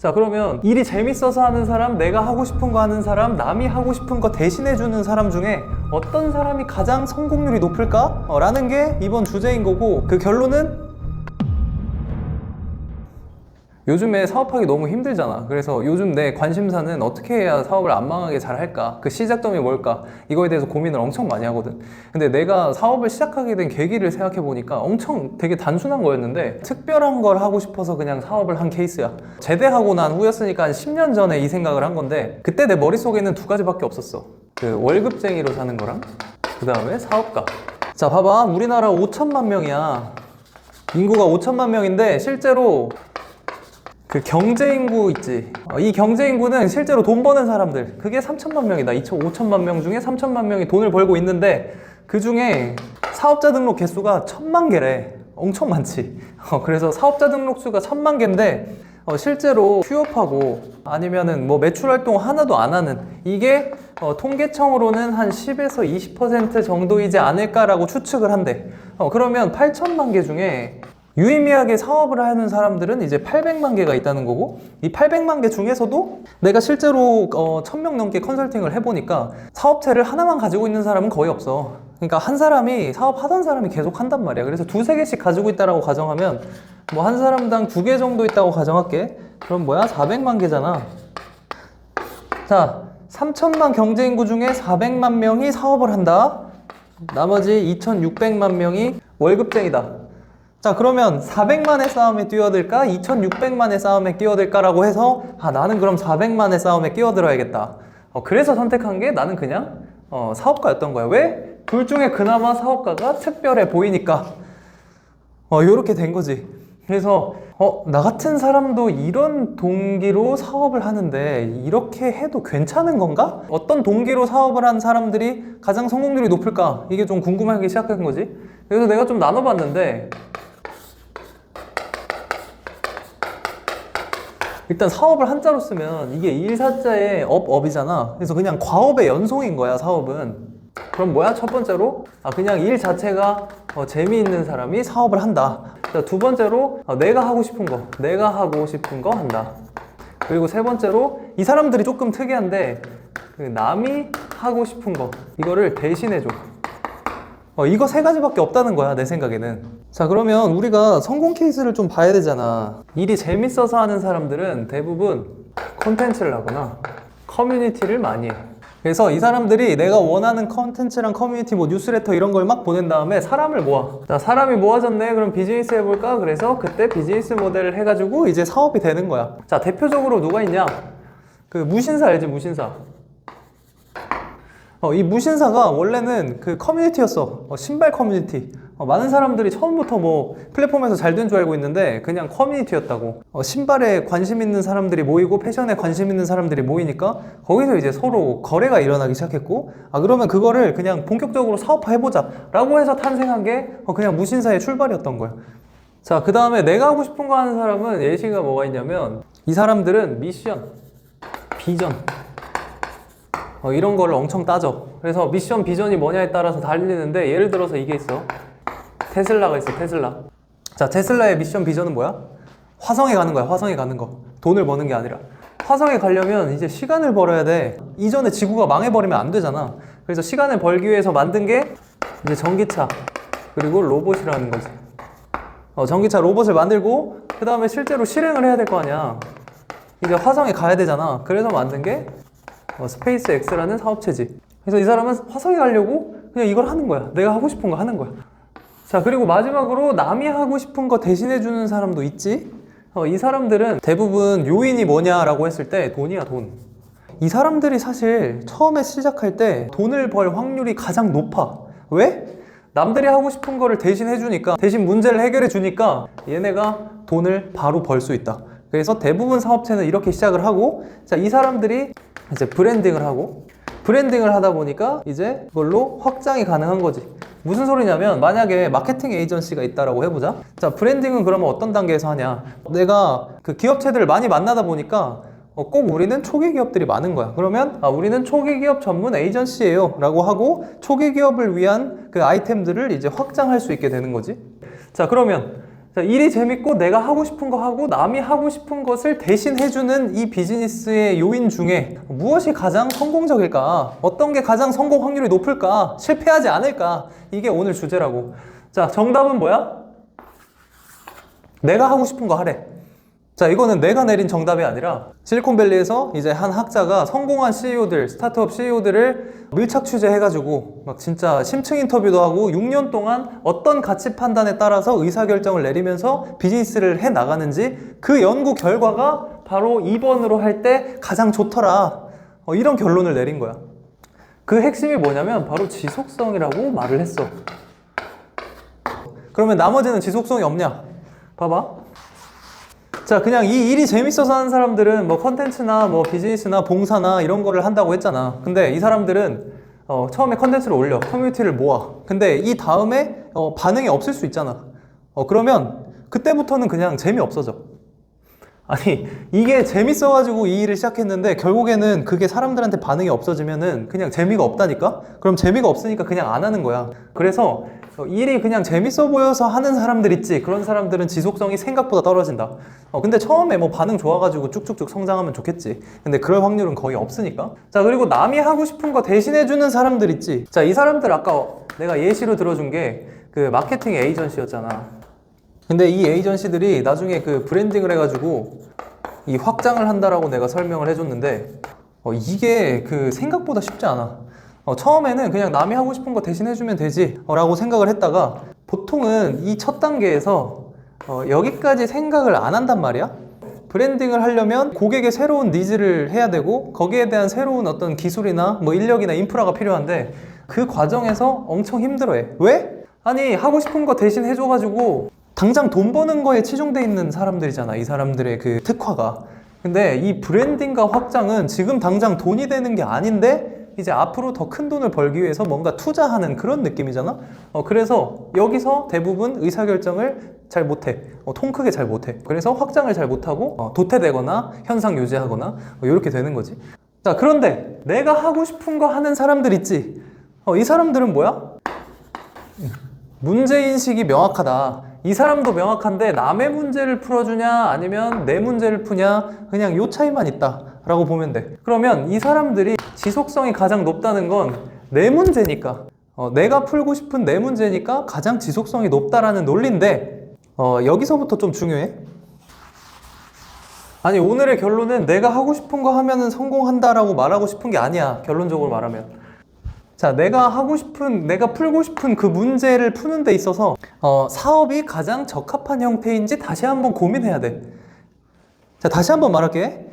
자, 그러면 일이 재밌어서 하는 사람, 내가 하고 싶은 거 하는 사람, 남이 하고 싶은 거 대신해주는 사람 중에 어떤 사람이 가장 성공률이 높을까? 라는 게 이번 주제인 거고, 그 결론은 요즘에 사업하기 너무 힘들잖아. 그래서 요즘 내 관심사는 어떻게 해야 사업을 안 망하게 잘 할까? 그 시작점이 뭘까? 이거에 대해서 고민을 엄청 많이 하거든. 근데 내가 사업을 시작하게 된 계기를 생각해 보니까 엄청 되게 단순한 거였는데 특별한 걸 하고 싶어서 그냥 사업을 한 케이스야. 제대하고 난 후였으니까 한 10년 전에 이 생각을 한 건데 그때 내 머릿속에는 두 가지밖에 없었어. 그 월급쟁이로 사는 거랑 그 다음에 사업가. 자, 봐봐. 우리나라 5천만 명이야. 인구가 5천만 명인데 실제로 그 경제인구 있지. 이 경제인구는 실제로 돈 버는 사람들 그게 3천만 명이다. 5천만 명 중에 3천만 명이 돈을 벌고 있는데 그 중에 사업자 등록 개수가 1,000만 개래. 엄청 많지. 그래서 사업자 등록 수가 1,000만 개인데 실제로 휴업하고 아니면은 뭐 매출 활동 하나도 안 하는 이게 통계청으로는 한 10에서 20% 정도이지 않을까라고 추측을 한대. 그러면 8천만 개 중에 유의미하게 사업을 하는 사람들은 이제 800만 개가 있다는 거고, 이 800만 개 중에서도 내가 실제로 1,000명 넘게 컨설팅을 해보니까 사업체를 하나만 가지고 있는 사람은 거의 없어. 그러니까 한 사람이 사업하던 사람이 계속 한단 말이야. 그래서 두세 개씩 가지고 있다라고 가정하면 뭐 한 사람당 2개 정도 있다고 가정할게. 그럼 뭐야? 400만 개잖아. 자, 3천만 경제인구 중에 400만 명이 사업을 한다. 나머지 2,600만 명이 월급쟁이다. 자, 그러면 400만의 싸움에 뛰어들까? 2,600만의 싸움에 끼어들까라고 해서 나는 그럼 400만의 싸움에 끼어들어야겠다. 그래서 선택한 게 나는 그냥 사업가였던 거야. 왜? 둘 중에 그나마 사업가가 특별해 보이니까 요렇게 된 거지. 그래서 나 같은 사람도 이런 동기로 사업을 하는데 이렇게 해도 괜찮은 건가? 어떤 동기로 사업을 한 사람들이 가장 성공률이 높을까? 이게 좀 궁금하기 시작한 거지. 그래서 내가 좀 나눠봤는데 일단 사업을 한자로 쓰면 이게 일사자의 업이잖아. 그래서 그냥 과업의 연속인 거야, 사업은. 그럼 뭐야? 첫 번째로 그냥 일 자체가 재미있는 사람이 사업을 한다. 자, 두 번째로 내가 하고 싶은 거 한다. 그리고 세 번째로 이 사람들이 조금 특이한데 그 남이 하고 싶은 거 이거를 대신해줘. 이거 세 가지밖에 없다는 거야, 내 생각에는. 자, 그러면 우리가 성공 케이스를 좀 봐야 되잖아. 일이 재밌어서 하는 사람들은 대부분 콘텐츠를 하거나 커뮤니티를 많이 해. 그래서 이 사람들이 내가 원하는 콘텐츠랑 커뮤니티, 뭐 뉴스레터 이런 걸 막 보낸 다음에 사람을 모아. 자, 사람이 모아졌네. 그럼 비즈니스 해볼까? 그래서 그때 비즈니스 모델을 해가지고 이제 사업이 되는 거야. 자, 대표적으로 누가 있냐? 그 무신사 알지? 무신사. 이 무신사가 원래는 그 커뮤니티였어. 신발 커뮤니티. 많은 사람들이 처음부터 뭐 플랫폼에서 잘 된 줄 알고 있는데 그냥 커뮤니티였다고. 신발에 관심 있는 사람들이 모이고 패션에 관심 있는 사람들이 모이니까 거기서 이제 서로 거래가 일어나기 시작했고, 그러면 그거를 그냥 본격적으로 사업화해보자 라고 해서 탄생한 게 그냥 무신사의 출발이었던 거야. 자, 그 다음에 내가 하고 싶은 거 하는 사람은 예시가 뭐가 있냐면 이 사람들은 미션, 비전 이런 걸 엄청 따져. 그래서 미션, 비전이 뭐냐에 따라서 달리는데 예를 들어서 이게 있어. 테슬라가 있어, 테슬라. 자, 테슬라의 미션, 비전은 뭐야? 화성에 가는 거야, 화성에 가는 거. 돈을 버는 게 아니라. 화성에 가려면 이제 시간을 벌어야 돼. 이전에 지구가 망해버리면 안 되잖아. 그래서 시간을 벌기 위해서 만든 게 이제 전기차, 그리고 로봇이라는 거지. 전기차 로봇을 만들고 그 다음에 실제로 실행을 해야 될 거 아니야. 이제 화성에 가야 되잖아. 그래서 만든 게 스페이스 X라는 사업체지. 그래서 이 사람은 화성에 가려고 그냥 이걸 하는 거야. 내가 하고 싶은 거 하는 거야. 자, 그리고 마지막으로 남이 하고 싶은 거 대신해주는 사람도 있지. 이 사람들은 대부분 요인이 뭐냐라고 했을 때 돈이야, 돈. 이 사람들이 사실 처음에 시작할 때 돈을 벌 확률이 가장 높아. 왜? 남들이 하고 싶은 거를 대신 해주니까, 대신 문제를 해결해 주니까 얘네가 돈을 바로 벌 수 있다. 그래서 대부분 사업체는 이렇게 시작을 하고, 자, 이 사람들이 이제 브랜딩을 하고, 브랜딩을 하다 보니까 이제 그걸로 확장이 가능한 거지. 무슨 소리냐면 만약에 마케팅 에이전시가 있다라고 해보자. 자, 브랜딩은 그러면 어떤 단계에서 하냐? 내가 그 기업체들을 많이 만나다 보니까 꼭 우리는 초기 기업들이 많은 거야. 그러면 우리는 초기 기업 전문 에이전시예요 라고 하고 초기 기업을 위한 그 아이템들을 이제 확장할 수 있게 되는 거지. 자, 그러면 자, 일이 재밌고 내가 하고 싶은 거 하고 남이 하고 싶은 것을 대신 해주는 이 비즈니스의 요인 중에 무엇이 가장 성공적일까? 어떤 게 가장 성공 확률이 높을까? 실패하지 않을까? 이게 오늘 주제라고. 자, 정답은 뭐야? 내가 하고 싶은 거 하래. 자, 이거는 내가 내린 정답이 아니라 실리콘밸리에서 이제 한 학자가 성공한 CEO들, 스타트업 CEO들을 밀착 취재해가지고 막 진짜 심층 인터뷰도 하고 6년 동안 어떤 가치 판단에 따라서 의사결정을 내리면서 비즈니스를 해 나가는지 그 연구 결과가 바로 2번으로 할 때 가장 좋더라. 이런 결론을 내린 거야. 그 핵심이 뭐냐면 바로 지속성이라고 말을 했어. 그러면 나머지는 지속성이 없냐? 봐봐. 자, 그냥 이 일이 재밌어서 하는 사람들은 뭐 컨텐츠나 뭐 비즈니스나 봉사나 이런 거를 한다고 했잖아. 근데 이 사람들은 처음에 컨텐츠를 올려, 커뮤니티를 모아. 근데 이 다음에 반응이 없을 수 있잖아. 그러면 그때부터는 그냥 재미없어져. 아니, 이게 재밌어가지고 이 일을 시작했는데 결국에는 그게 사람들한테 반응이 없어지면은 그냥 재미가 없다니까? 그럼 재미가 없으니까 그냥 안 하는 거야. 그래서 일이 그냥 재밌어 보여서 하는 사람들 있지. 그런 사람들은 지속성이 생각보다 떨어진다. 근데 처음에 뭐 반응 좋아가지고 쭉쭉쭉 성장하면 좋겠지. 근데 그럴 확률은 거의 없으니까. 자, 그리고 남이 하고 싶은 거 대신해주는 사람들 있지. 자, 이 사람들 아까 내가 예시로 들어준 게 그 마케팅 에이전시였잖아. 근데 이 에이전시들이 나중에 그 브랜딩을 해가지고 이 확장을 한다라고 내가 설명을 해줬는데 이게 그 생각보다 쉽지 않아. 처음에는 그냥 남이 하고 싶은 거 대신 해주면 되지 라고 생각을 했다가 보통은 이 첫 단계에서 여기까지 생각을 안 한단 말이야. 브랜딩을 하려면 고객의 새로운 니즈를 해야 되고 거기에 대한 새로운 어떤 기술이나 뭐 인력이나 인프라가 필요한데 그 과정에서 엄청 힘들어해. 왜? 아니, 하고 싶은 거 대신 해줘가지고 당장 돈 버는 거에 치중돼 있는 사람들이잖아, 이 사람들의 그 특화가. 근데 이 브랜딩과 확장은 지금 당장 돈이 되는 게 아닌데 이제 앞으로 더 큰 돈을 벌기 위해서 뭔가 투자하는 그런 느낌이잖아. 그래서 여기서 대부분 의사결정을 잘 못해. 통 크게 잘 못해. 그래서 확장을 잘 못하고 도태되거나 현상 유지하거나 이렇게 되는 거지. 자, 그런데 내가 하고 싶은 거 하는 사람들 있지. 이 사람들은 뭐야? 문제인식이 명확하다. 이 사람도 명확한데 남의 문제를 풀어주냐 아니면 내 문제를 푸냐, 그냥 요 차이만 있다 라고 보면 돼. 그러면 이 사람들이 지속성이 가장 높다는 건 내 문제니까, 내가 풀고 싶은 내 문제니까 가장 지속성이 높다라는 논리인데 여기서부터 좀 중요해. 아니, 오늘의 결론은 내가 하고 싶은 거 하면은 성공한다라고 말하고 싶은 게 아니야. 결론적으로 말하면. 자, 내가 풀고 싶은 그 문제를 푸는 데 있어서 사업이 가장 적합한 형태인지 다시 한번 고민해야 돼. 자, 다시 한번 말할게.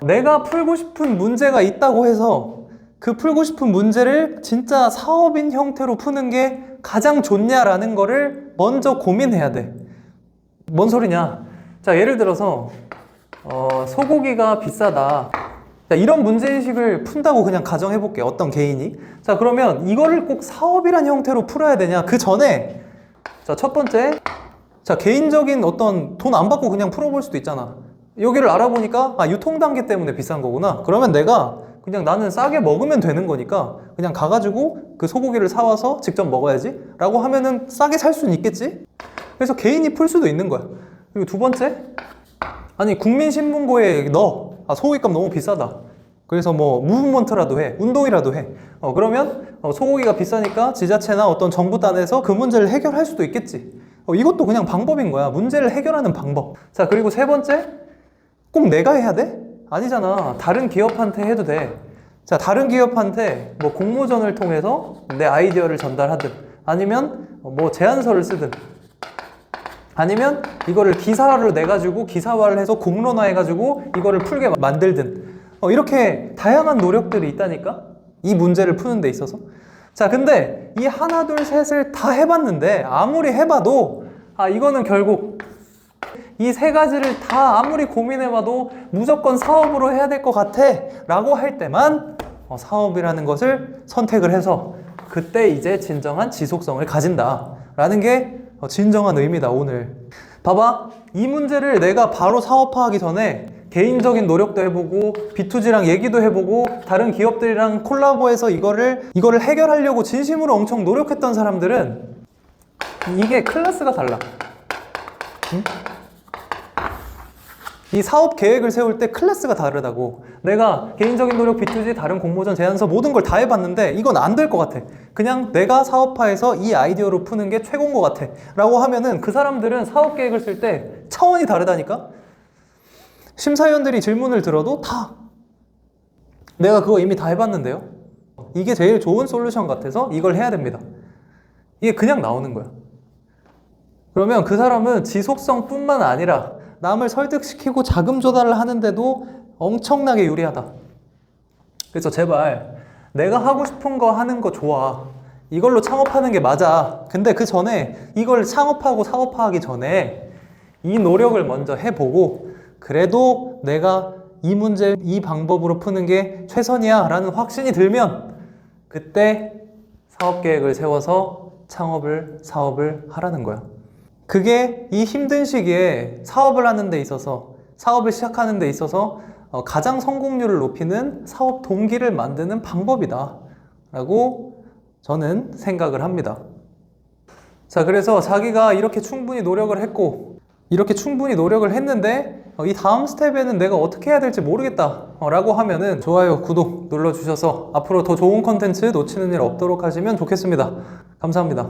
내가 풀고 싶은 문제가 있다고 해서 그 풀고 싶은 문제를 진짜 사업인 형태로 푸는 게 가장 좋냐라는 거를 먼저 고민해야 돼. 뭔 소리냐? 자, 예를 들어서 소고기가 비싸다. 자, 이런 문제인식을 푼다고 그냥 가정해볼게, 어떤 개인이. 자, 그러면 이거를 꼭 사업이란 형태로 풀어야 되냐? 그 전에, 자, 첫 번째, 자, 개인적인 어떤 돈 안 받고 그냥 풀어볼 수도 있잖아. 여기를 알아보니까, 유통 단계 때문에 비싼 거구나. 그러면 내가 그냥 나는 싸게 먹으면 되는 거니까 그냥 가가지고 그 소고기를 사와서 직접 먹어야지 라고 하면은 싸게 살 수는 있겠지? 그래서 개인이 풀 수도 있는 거야. 그리고 두 번째, 아니, 국민신문고에 소고기값 너무 비싸다. 그래서 뭐 무브먼트라도 해, 운동이라도 해. 그러면 소고기가 비싸니까 지자체나 어떤 정부 단에서 그 문제를 해결할 수도 있겠지. 이것도 그냥 방법인 거야. 문제를 해결하는 방법. 자, 그리고 세 번째, 꼭 내가 해야 돼? 아니잖아. 다른 기업한테 해도 돼. 자, 다른 기업한테 뭐 공모전을 통해서 내 아이디어를 전달하든, 아니면 뭐 제안서를 쓰든, 아니면 이거를 기사로 내가지고 기사화를 해서 공론화 해가지고 이거를 풀게 만들든, 이렇게 다양한 노력들이 있다니까? 이 문제를 푸는 데 있어서. 자, 근데 이 하나 둘 셋을 다 해봤는데 아무리 해봐도 이거는 결국 이 세 가지를 다 아무리 고민해봐도 무조건 사업으로 해야 될 것 같아 라고 할 때만 사업이라는 것을 선택을 해서 그때 이제 진정한 지속성을 가진다 라는 게 진정한 의미다. 오늘 봐봐, 이 문제를 내가 바로 사업화하기 전에 개인적인 노력도 해보고 B2G랑 얘기도 해보고 다른 기업들이랑 콜라보해서 이거를 해결하려고 진심으로 엄청 노력했던 사람들은 이게 클래스가 달라. 응? 이 사업 계획을 세울 때 클래스가 다르다고. 내가 개인적인 노력, B2G, 다른 공모전, 제안서 모든 걸 다 해봤는데 이건 안 될 것 같아. 그냥 내가 사업화해서 이 아이디어로 푸는 게 최고인 것 같아 라고 하면은 그 사람들은 사업 계획을 쓸 때 차원이 다르다니까? 심사위원들이 질문을 들어도 다 내가 그거 이미 다 해봤는데요? 이게 제일 좋은 솔루션 같아서 이걸 해야 됩니다. 이게 그냥 나오는 거야. 그러면 그 사람은 지속성뿐만 아니라 남을 설득시키고 자금 조달을 하는데도 엄청나게 유리하다. 그래서 제발 내가 하고 싶은 거 하는 거 좋아. 이걸로 창업하는 게 맞아. 근데 그 전에 이걸 창업하고 사업화하기 전에 이 노력을 먼저 해보고 그래도 내가 이 문제 이 방법으로 푸는 게 최선이야 라는 확신이 들면 그때 사업 계획을 세워서 사업을 하라는 거야. 그게 이 힘든 시기에 사업을 하는 데 있어서 사업을 시작하는 데 있어서 가장 성공률을 높이는 사업 동기를 만드는 방법이다 라고 저는 생각을 합니다. 자, 그래서 자기가 이렇게 충분히 노력을 했고 이렇게 충분히 노력을 했는데 이 다음 스텝에는 내가 어떻게 해야 될지 모르겠다 라고 하면은 좋아요, 구독 눌러주셔서 앞으로 더 좋은 컨텐츠 놓치는 일 없도록 하시면 좋겠습니다. 감사합니다.